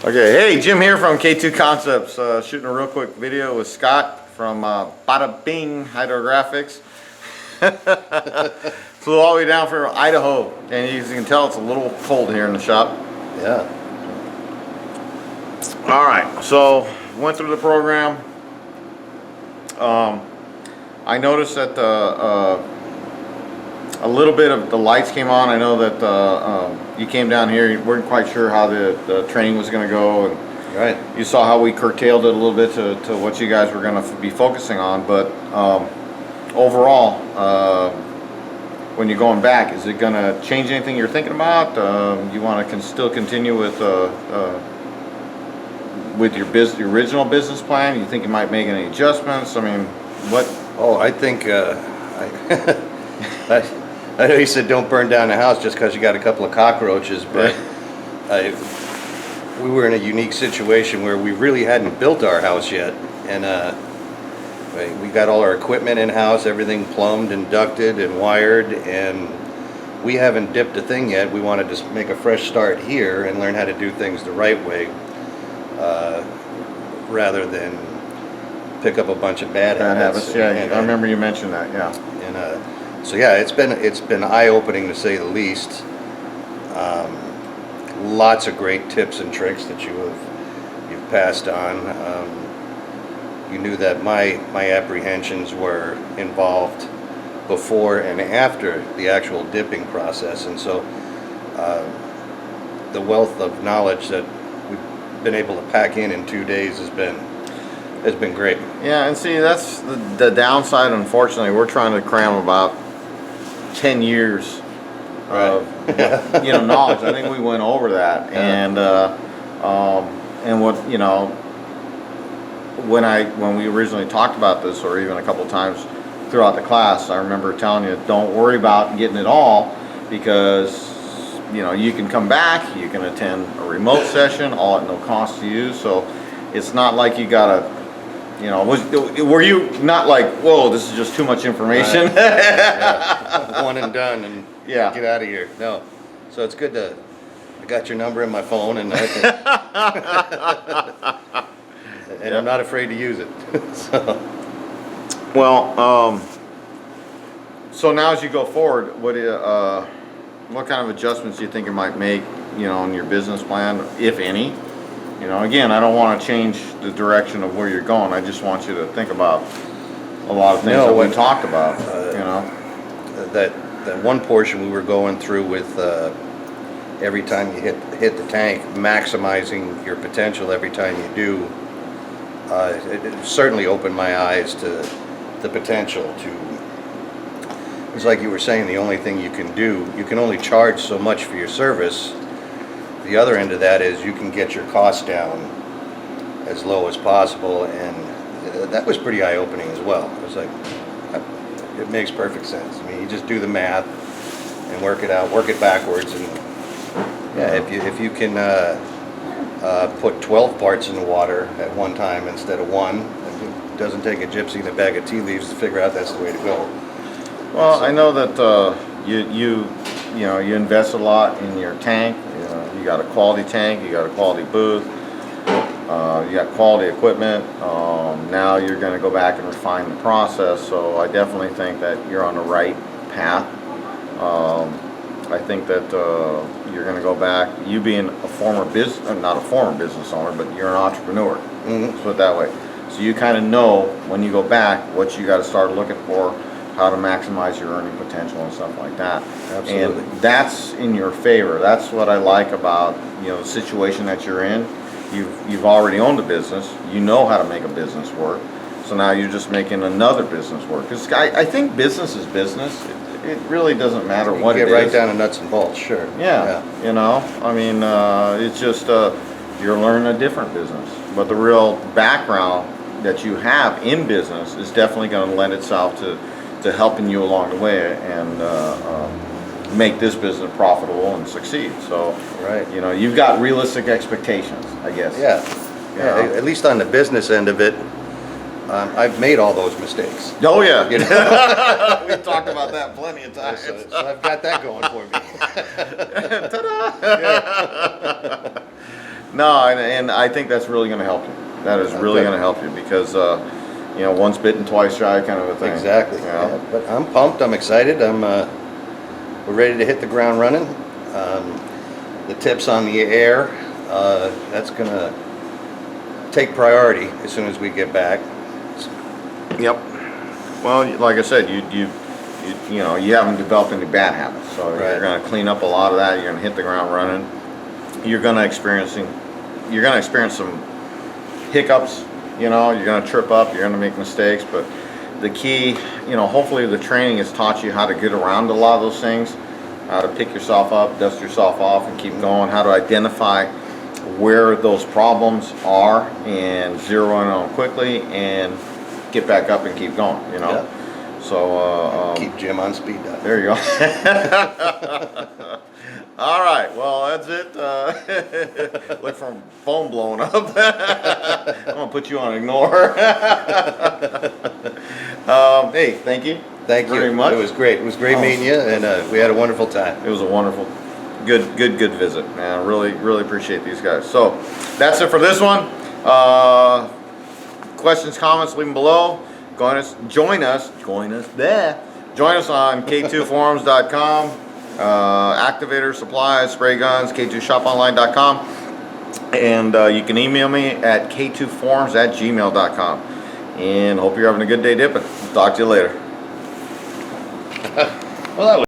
Okay, hey, Jim here from K2 Concepts, shooting a real quick video with Scott from BadaBing Hydrographics. Flew all the way down from Idaho, and as you can tell, it's a little cold here in the shop. Yeah. All right, so went through the program. I noticed that a little bit of the lights came on. I know that you came down here, you weren't quite sure how the training was going to go, and Right. you saw how we curtailed it a little bit to what you guys were going to be focusing on. But overall, when you're going back, is it going to change anything you're thinking about? You want to still continue with your original business plan? You think you might make any adjustments? I mean, what? Oh, I think I know you said don't burn down the house just because you got a couple of cockroaches, but we were in a unique situation where we really hadn't built our house yet, and we got all our equipment in house, everything plumbed and ducted and wired, and we haven't dipped a thing yet. We wanted to make a fresh start here and learn how to do things the right way, rather than pick up a bunch of bad habits. Yeah, I remember you mentioned that. Yeah. And so yeah, it's been eye-opening to say the least. Lots of great tips and tricks that you've passed on. You knew that my apprehensions were involved before and after the actual dipping process, and so the wealth of knowledge that we've been able to pack in 2 days has been great. Yeah, and see, that's the downside. Unfortunately, we're trying to cram about 10 years of knowledge. I think we went over that, and what when we originally talked about this, or even a couple of times throughout the class, I remember telling you, don't worry about getting it all, because you can come back, you can attend a remote session, all at no cost to you. So it's not like you gotta. Were you not like, whoa, this is just too much information? Right. Yeah. One and done, and yeah, get out of here. No, so it's good I got your number in my phone, and I'm not afraid to use it. So. Well, so now as you go forward, what kind of adjustments do you think you might make, in your business plan, if any? Again, I don't want to change the direction of where you're going. I just want you to think about a lot of things that we talked about. That one portion we were going through with every time you hit the tank, maximizing your potential every time you do. It certainly opened my eyes to the potential to. It's like you were saying, the only thing you can do, you can only charge so much for your service. The other end of that is you can get your costs down as low as possible, and that was pretty eye-opening as well. It was like, it makes perfect sense. I mean, you just do the math and work it out, work it backwards, and yeah, if you can put 12 parts in the water at one time instead of one, it doesn't take a gypsy and a bag of tea leaves to figure out that's the way to go. Well, so, I know that you invest a lot in your tank. You got a quality tank, you got a quality booth, you got quality equipment. Now you're going to go back and refine the process. So I definitely think that you're on the right path. I think that you're going to go back. You being a not a former business owner, but you're an entrepreneur. Mm-hmm. Let's put it that way. So you kind of know when you go back what you got to start looking for, how to maximize your earning potential and stuff like that. Absolutely. And that's in your favor. That's what I like about the situation that you're in. You've already owned a business. You know how to make a business work. So now you're just making another business work. Because I think business is business. It really doesn't matter what it is. Get right down to nuts and bolts, sure. Yeah. I mean, it's just you're learning a different business. But the real background that you have in business is definitely going to lend itself to helping you along the way and make this business profitable and succeed. So, right. You've got realistic expectations, I guess. Yeah. At least on the business end of it, I've made all those mistakes. Oh yeah. We've talked about that plenty of times. So I've got that going for me. Ta-da! No, and I think that's really going to help you. That is really going to help you because, you know, once bitten, twice shy kind of a thing. Exactly. You know? Yeah, but I'm pumped. I'm excited. We're ready to hit the ground running. The tips on the air, that's going to take priority as soon as we get back. Yep. Well, like I said, you know, you haven't developed any bad habits, so Right. you're going to clean up a lot of that. You're going to hit the ground running. You're going to experience some hiccups. You know, you're going to trip up. You're going to make mistakes, but the key, you know, hopefully the training has taught you how to get around a lot of those things, how to pick yourself up, dust yourself off, and keep going. How to identify where those problems are and zero in on them quickly and get back up and keep going. You know. Yeah. So Keep Jim on speed dial. there you go. All right, well that's it. Look from phone blowing up. I'm gonna put you on ignore. Hey, thank you. Thank you very much. It was great. It was great meeting you, and we had a wonderful time. It was a wonderful, good visit, man. I really appreciate these guys. So that's it for this one. Questions, comments, leave them below. Join us there. Join us on k2forums.com, activators, supplies, spray guns, k2shoponline.com, and you can email me at k2forums@gmail.com. And hope you're having a good day dipping. Talk to you later. Well, that was